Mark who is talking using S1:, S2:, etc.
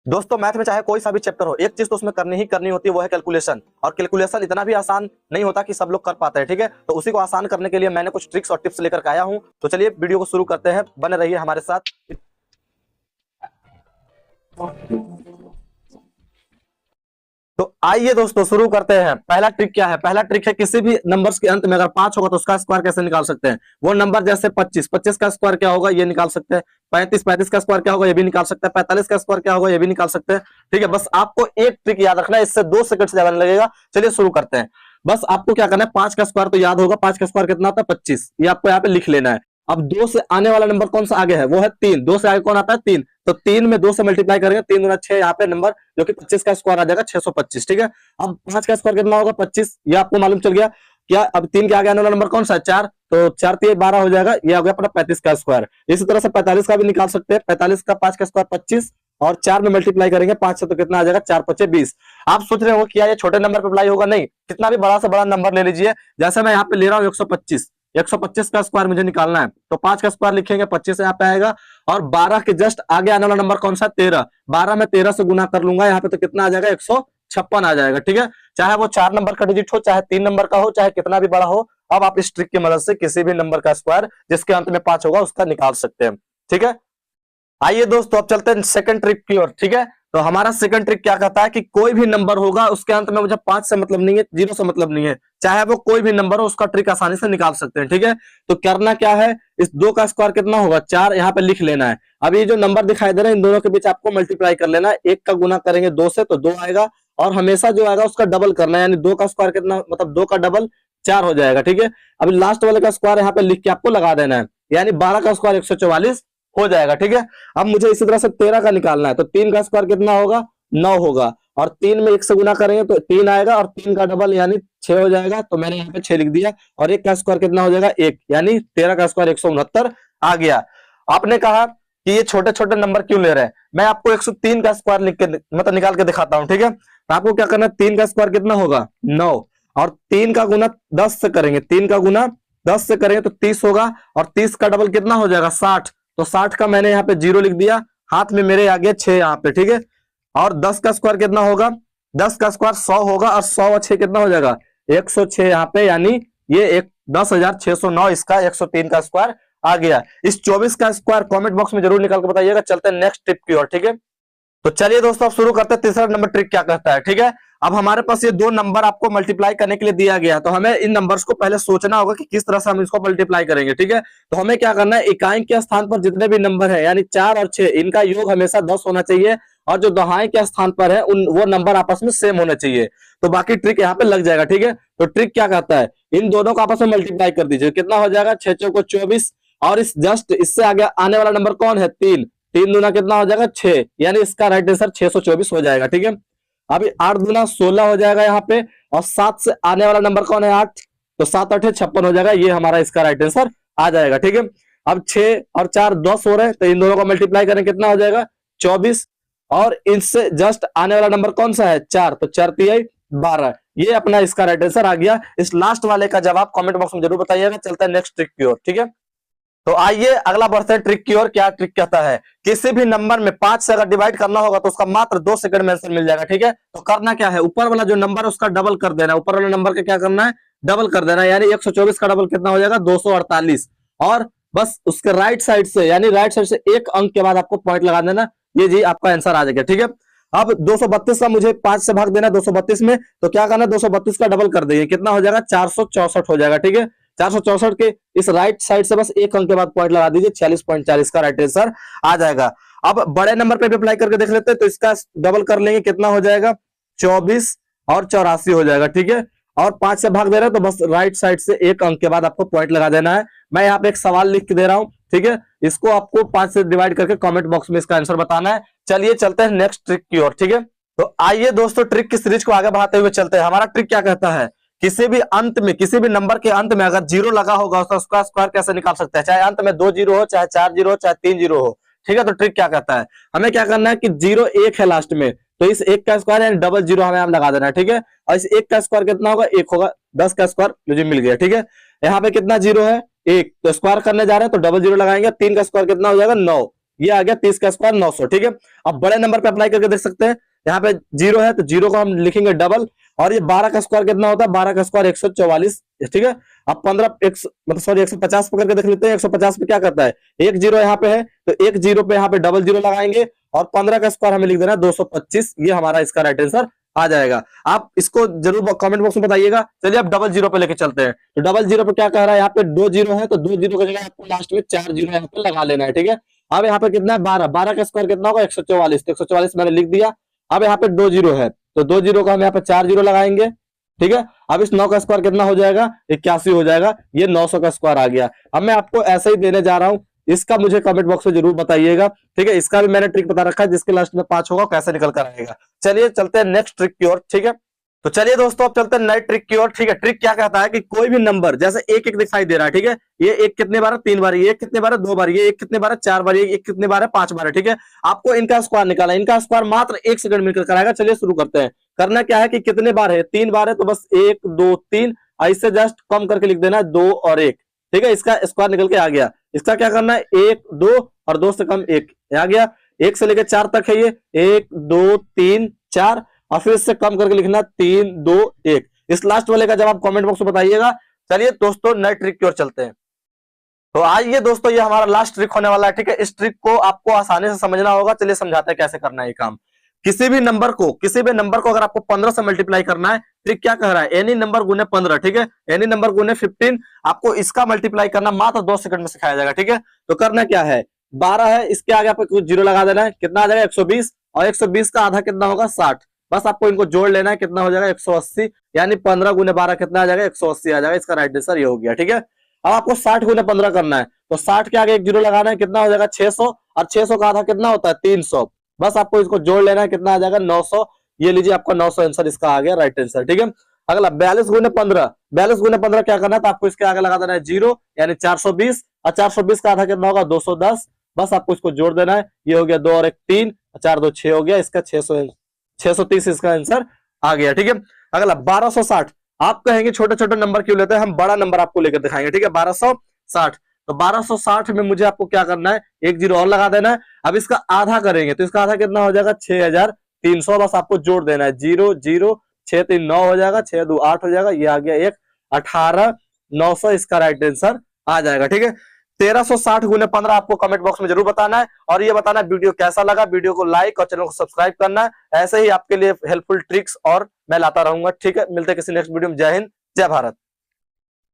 S1: दोस्तों मैथ में चाहे कोई सा भी चैप्टर हो, एक चीज तो उसमें करनी ही करनी होती है, वो है कैलकुलेशन। और कैलकुलेशन इतना भी आसान नहीं होता कि सब लोग कर पाते हैं, ठीक है। तो उसी को आसान करने के लिए मैंने कुछ ट्रिक्स और टिप्स लेकर के आया हूं। तो चलिए वीडियो को शुरू करते हैं, बने रहिए हमारे साथ। तो आइए दोस्तों शुरू करते हैं। पहला ट्रिक क्या है? पहला ट्रिक है किसी भी नंबर्स के अंत में अगर 5 होगा तो उसका स्क्वायर कैसे निकाल सकते हैं। वो नंबर जैसे 25, 25 का स्क्वायर क्या होगा ये निकाल सकते हैं। 35, 35 का स्क्वायर क्या होगा ये भी निकाल सकते हैं। 45 का स्क्वायर क्या होगा ये भी निकाल सकते हैं। ठीक है, बस आपको एक ट्रिक याद रखना है, इससे 2 सेकंड से ज्यादा नहीं लगेगा। चलिए शुरू करते हैं। बस आपको क्या करना है, 5 का स्क्वायर तो याद होगा, 5 का स्क्वायर कितना होता है 25, ये आपको यहाँ पे लिख लेना है। अब 2 से आने वाला नंबर कौन सा आगे है, वो है 3। 2 से आगे कौन आता है 3, तो 3 में 2 से मल्टीप्लाई करेंगे, 3 गुना 6 यहाँ पे नंबर जो कि 25 का स्क्वायर आ जाएगा 625। ठीक है, अब 5 का स्क्वायर कितना होगा 25, ये आपको मालूम चल गया क्या। अब 3 के आगे आने वाला नंबर कौन सा है 4, तो 4 3 12 हो जाएगा, ये आ गया अपना 35 का स्क्वायर। इसी तरह से 45 का भी निकाल सकते हैं। 45 का 5 का स्क्वायर 25 और 4 में मल्टीप्लाई करेंगे 5 से, तो कितना आ जाएगा 4 5 20। आप सोच रहे हो क्या ये छोटे नंबर पे अप्लाई होगा? नहीं, कितना भी बड़ा से बड़ा नंबर ले लीजिए। जैसे मैं यहाँ पे ले रहा हूँ 125, 125 का स्क्वायर मुझे निकालना है, तो 5 का स्क्वायर लिखेंगे, 25 यहाँ पे आएगा। और 12 के जस्ट आगे आने वाला नंबर कौन सा 13, 12 में 13 से गुना कर लूंगा यहाँ पे, तो कितना आ जाएगा 156 आ जाएगा। ठीक है, चाहे वो 4 नंबर का डिजिट हो, चाहे 3 नंबर का हो, चाहे कितना भी बड़ा हो। अब आप इस ट्रिक की मदद से किसी भी नंबर का स्क्वायर जिसके अंत में 5 होगा उसका निकाल सकते हैं। ठीक है, आइए दोस्तों अब चलते हैं सेकंड ट्रिक की ओर। ठीक है, तो हमारा सेकंड ट्रिक क्या कहता है कि कोई भी नंबर होगा उसके अंत में मुझे 5 से मतलब नहीं है, 0 से मतलब नहीं है, चाहे वो कोई भी नंबर हो, उसका ट्रिक आसानी से निकाल सकते हैं। ठीक है, तो करना क्या है, इस 2 का स्क्वायर कितना होगा 4, यहाँ पे लिख लेना है। अब ये जो नंबर दिखाई दे रहे हैं इन दोनों के बीच आपको मल्टीप्लाई कर लेना है। 1 का गुना करेंगे 2 से तो 2 आएगा, और हमेशा जो आएगा उसका डबल करना है, यानी 2 का स्क्वायर कितना मतलब 2 का डबल 4 हो जाएगा। ठीक है, अभी लास्ट वाले का स्क्वायर यहाँ पे लिख के आपको लगा देना है, यानी 12 का स्क्वायर 144 हो जाएगा। ठीक है, अब मुझे इसी तरह से 13 का निकालना है, तो 3 का स्क्वायर कितना होगा 9 होगा, और 3 में 1 से गुना करेंगे तो 3 आएगा, और 3 का डबल यानी 6 हो जाएगा, तो मैंने यहाँ पे 6 लिख दिया। और 1 का स्क्वायर कितना हो जाएगा 1, यानी 13 का स्क्वायर 169 आ गया। आपने कहा कि ये छोटे छोटे नंबर क्यों ले रहे हैं, मैं आपको 103 का स्क्वायर लिख के मतलब निकाल के दिखाता हूँ। ठीक है, तो आपको क्या करना है, 3 का स्क्वायर कितना होगा 9, और 3 का गुना 10 से करेंगे, 3 का गुना 10 से करेंगे तो 30 होगा, और 30 का डबल कितना हो जाएगा 60, तो 60 का मैंने यहाँ पे 0 लिख दिया, हाथ में मेरे आ गया 6 यहाँ पे। ठीक है, और 10 का स्क्वायर कितना होगा, 10 का स्क्वायर 100 होगा, और 100 और 6 कितना हो जाएगा 106 यहाँ पे, यानी ये एक 10,609 इसका 103 का स्क्वायर आ गया। इस 24 का स्क्वायर कमेंट बॉक्स में जरूर निकाल के बताइएगा। चलते हैं नेक्स्ट टिप की ओर। ठीक है, तो चलिए दोस्तों अब शुरू करते हैं। तीसरा नंबर ट्रिक क्या कहता है। ठीक है, अब हमारे पास ये 2 नंबर आपको मल्टीप्लाई करने के लिए दिया गया, तो हमें इन नंबर्स को पहले सोचना होगा कि किस तरह से हम इसको मल्टीप्लाई करेंगे। ठीक है, तो हमें क्या करना है, इकाई के स्थान पर जितने भी नंबर है यानी 4 और 6, इनका योग हमेशा 10 होना चाहिए, और जो दहाई के स्थान पर है उन वो नंबर आपस में सेम होने चाहिए, तो बाकी ट्रिक यहाँ पे लग जाएगा। ठीक है, तो ट्रिक क्या कहता है, इन दोनों को आपस में मल्टीप्लाई कर दीजिए, कितना हो जाएगा 6 चौको 24, और इस जस्ट इससे आगे आने वाला नंबर कौन है 3, 3 दूना कितना हो जाएगा 6, यानी इसका राइट आंसर 624 हो जाएगा। ठीक है, अभी 8 दूना 16 हो जाएगा यहाँ पे, और 7 से आने वाला नंबर कौन है 8, तो 7 8 56 हो जाएगा, ये हमारा इसका राइट आंसर आ जाएगा। ठीक है, अब 6 और 4 10 हो रहे हैं, तो इन दोनों को मल्टीप्लाई करें कितना हो जाएगा 24, और इनसे जस्ट आने वाला नंबर कौन सा है 4, तो 4 3 12, ये अपना इसका राइट आंसर आ गया। इस लास्ट वाले का जवाब कमेंट बॉक्स में जरूर बताइएगा। चलता है नेक्स्ट ट्रिक की ओर। ठीक है, तो आइए अगला बढ़ते हैं ट्रिक की ओर। क्या ट्रिक कहता है, किसी भी नंबर में 5 से अगर डिवाइड करना होगा तो उसका मात्र 2 सेकंड में आंसर मिल जाएगा। ठीक है, तो करना क्या है, ऊपर वाला जो नंबर है उसका डबल कर देना है, ऊपर वाले नंबर का क्या करना है डबल कर देना है, यानी 124 का डबल कितना हो जाएगा 248, और बस उसके राइट साइड से यानी राइट साइड से एक अंक के बाद आपको पॉइंट लगा देना, ये जी आपका आंसर आ जाएगा। ठीक है, अब 232 का मुझे 5 से भाग देना 232 में, तो क्या करना 232 का डबल कर देंगे, कितना हो जाएगा 464 हो जाएगा। ठीक है, 464 के इस राइट साइड से बस एक अंक के बाद पॉइंट लगा दीजिए, 46.4 का राइट आंसर आ जाएगा। अब बड़े नंबर पे भी अप्लाई करके देख लेते हैं, तो इसका डबल कर लेंगे, कितना हो जाएगा 24 और 84 हो जाएगा। ठीक है, और 5 से भाग दे रहे हैं तो बस राइट साइड से एक अंक के बाद आपको पॉइंट लगा देना है। मैं यहाँ पे एक सवाल लिख के दे रहा हूं, ठीक है, इसको आपको 5 से डिवाइड करके कमेंट बॉक्स में इसका आंसर बताना है। चलिए चलते हैं नेक्स्ट ट्रिक की ओर। ठीक है, तो आइए दोस्तों ट्रिक की सीरीज को आगे बढ़ाते हुए चलते हैं। हमारा ट्रिक क्या कहता है, किसी भी अंत में किसी भी नंबर के अंत में अगर 0 लगा होगा तो उसका स्क्वायर कैसे निकाल सकते हैं, चाहे अंत में 2 0 हो, चाहे 4 0 हो, चाहे 3 0 हो। ठीक है, तो ट्रिक क्या कहता है, हमें क्या करना है कि 0 1 है लास्ट में, तो इस 1 का स्क्वायर यानी डबल 0 हमें लगा देना है। ठीक है, और इस 1 का स्क्वायर कितना होगा 1 होगा, 10 का स्क्वायर मुझे मिल गया। ठीक है, यहाँ पे कितना 0 है 1, तो स्क्वायर करने जा रहे हैं तो डबल 0 लगाएंगे, 3 का स्क्वायर कितना हो जाएगा 9, ये आ गया 30 का स्क्वायर 900। ठीक है, अब बड़े नंबर पे अप्लाई करके देख सकते हैं। यहाँ पे 0 है तो 0 को हम लिखेंगे डबल, और ये 12 का स्क्वायर कितना होता है, 12 का स्क्वायर 144। ठीक है, अब 15 मतलब सॉरी 150 पकड़ के देख लेते हैं। 150 पे क्या करता है, एक 0 यहाँ पे है तो एक 0 पे यहाँ पे डबल 0 लगाएंगे, और 15 का स्क्वायर हमें लिख देना 225। ये हमारा इसका राइट आंसर आ जाएगा। आप इसको जरूर कमेंट बॉक्स में बताइएगा। चलिए अब डबल 0 पे लेके चलते हैं। तो डबल 0 पे क्या कह रहा है, यहाँ पे 2 0 है तो 2 0 की जगह आपको लास्ट में 4 0 यहाँ पे लगा लेना है। ठीक है, अब यहाँ पे कितना है 12, 12 का स्क्वायर कितना होगा 144, तो 144 मैंने लिख दिया। अब यहाँ पे 2 0 है तो 2 0 का हम यहाँ पे 4 0 लगाएंगे। ठीक है, अब इस 9 का स्क्वायर कितना हो जाएगा 81 हो जाएगा। ये 900 का स्क्वायर आ गया। अब मैं आपको ऐसे ही देने जा रहा हूं, इसका मुझे कमेंट बॉक्स में जरूर बताइएगा। ठीक है, इसका भी मैंने ट्रिक बता रखा है, जिसके लास्ट में 5 होगा कैसे निकल कर आएगा। चलिए चलते हैं नेक्स्ट ट्रिक की ओर। ठीक है, तो चलिए दोस्तों अब चलते हैं नए ट्रिक की ओर। ठीक है, ट्रिक क्या कहता है कि कोई भी नंबर जैसे एक एक दिखाई दे रहा है। ठीक है, ये एक कितने बार है 3 बार, ये एक कितने बार है 2 बार, ये एक कितने बार है 4 बार, ये एक कितने बार है 5 बार है। ठीक है, आपको इनका स्क्वायर निकालना है। इनका स्क्वायर मात्र 1 सेकंड में निकल कर आएगा। चलिए शुरू करते हैं। करना क्या है कि कितने बार है 3 बार है तो बस 1 2 3 ऐसे जस्ट कम करके लिख देना है 2 और 1। ठीक है, इसका स्क्वायर निकल के आ गया। इसका क्या करना है 1 2 और 2 से कम 1 आ गया। 1 से लेकर 4 तक है ये 1 2 3 4, और फिर इससे कम करके लिखना 3 2 1। इस लास्ट वाले का जवाब कमेंट बॉक्स में बताइएगा। चलिए दोस्तों नए ट्रिक की ओर चलते हैं। तो आइए दोस्तों ये हमारा लास्ट ट्रिक होने वाला है। ठीक है, इस ट्रिक को आपको आसानी से समझना होगा। चलिए समझाते हैं कैसे करना है ये काम। किसी भी नंबर को अगर आपको 15 से मल्टीप्लाई करना है, ट्रिक क्या कह रहा है एनी नंबर गुने 15। ठीक है, एनी नंबर गुने 15, आपको इसका मल्टीप्लाई करना मात्र 2 सेकंड में सिखाया जाएगा। ठीक है, तो करना क्या है 12 है, इसके आगे आपको कुछ 0 लगा देना है, कितना आ जाएगा 120, और 120 का आधा कितना होगा 60। बस आपको इनको जोड़ लेना है, कितना हो जाएगा 180, यानी 15 गुने 12 कितना आ जाएगा 180 आ जाएगा। इसका राइट आंसर ये हो गया। ठीक है, अब आपको 60 गुने 15 करना है, तो 60 के आगे एक 0 लगाना है, कितना हो जाएगा 600, और 600 का आधा कितना होता है 300। बस आपको इसको जोड़ लेना है, कितना आ जाएगा 900। ये लीजिए आपका 900 आंसर इसका आ गया राइट आंसर। ठीक है, अगला 42 गुने 15। 42 गुने 15 क्या करना है, तो आपको इसके आगे लगा देना है 0, यानी 420, और 420 का आधा कितना होगा 210। बस आपको इसको जोड़ देना है, ये हो गया 2 और 1 3, 4 2 6 हो गया। इसका 630 इसका आंसर आ गया। ठीक है, अगला 1260। आप कहेंगे छोटे छोटे नंबर क्यों लेते हैं, हम बड़ा नंबर आपको लेकर दिखाएंगे। ठीक है, 1260, तो 1260 में मुझे आपको क्या करना है एक 0 और लगा देना है। अब इसका आधा करेंगे तो इसका आधा कितना हो जाएगा 6300। बस आपको जोड़ देना है 0 0 6 3 9 हो जाएगा, 6 2 8 हो जाएगा, ये आ गया 1 18 900। इसका राइट आंसर आ जाएगा। ठीक है, 1360 गुने 15 आपको कमेंट बॉक्स में जरूर बताना है, और ये बताना है वीडियो कैसा लगा। वीडियो को लाइक और चैनल को सब्सक्राइब करना है। ऐसे ही आपके लिए हेल्पफुल ट्रिक्स और मैं लाता रहूंगा। ठीक है, मिलते हैं किसी नेक्स्ट वीडियो में। जय हिंद, जय भारत।